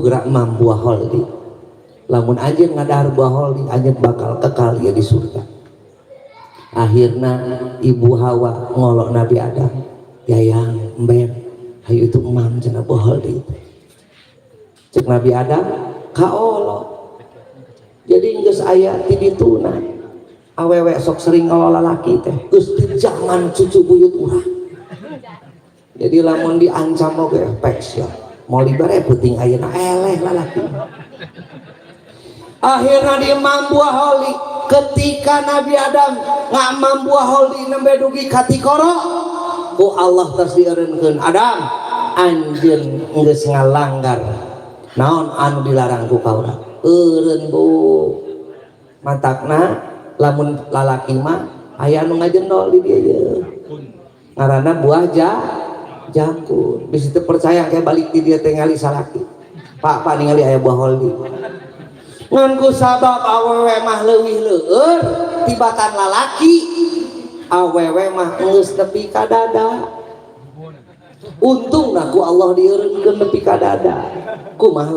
gerak mampu holdi lamun anjeun ngadahar buah holdi anjeun bakal kekal ya di surga. Akhirna ibu Hawa ngolok Nabi Adam, yayang ember hayu itu emam cenah buah holdi. Cek Nabi Adam kaolo jadi geus aya ti dituna awewe sok sering ngelola laki teh Gusti jangan cucu buyut urang. Jadi lamun diancam oge spesial mau libere penting ayeuna eleh lalaki. Akhirna di imam buah holi ketika Nabi Adam ngamam buah holi nembe dugi katikoro ku Allah tos dieureunkeun Adam anjeun geus ngalanggar naon anu dilarang ku kaula. Eureun Bu mantakna lamun lalaki mah aya anu ngajendol di dieu ye ngaranna buah jakun bisa teu percaya kayak balik di dia teh ngali salaki pak ningali aya buah holdi ngan ku sabab awewe mah leuwih leueur tibatan lalaki awewe mah geus nepi ka dada untung ku Allah dieureunkeun nepi ka dada kumaha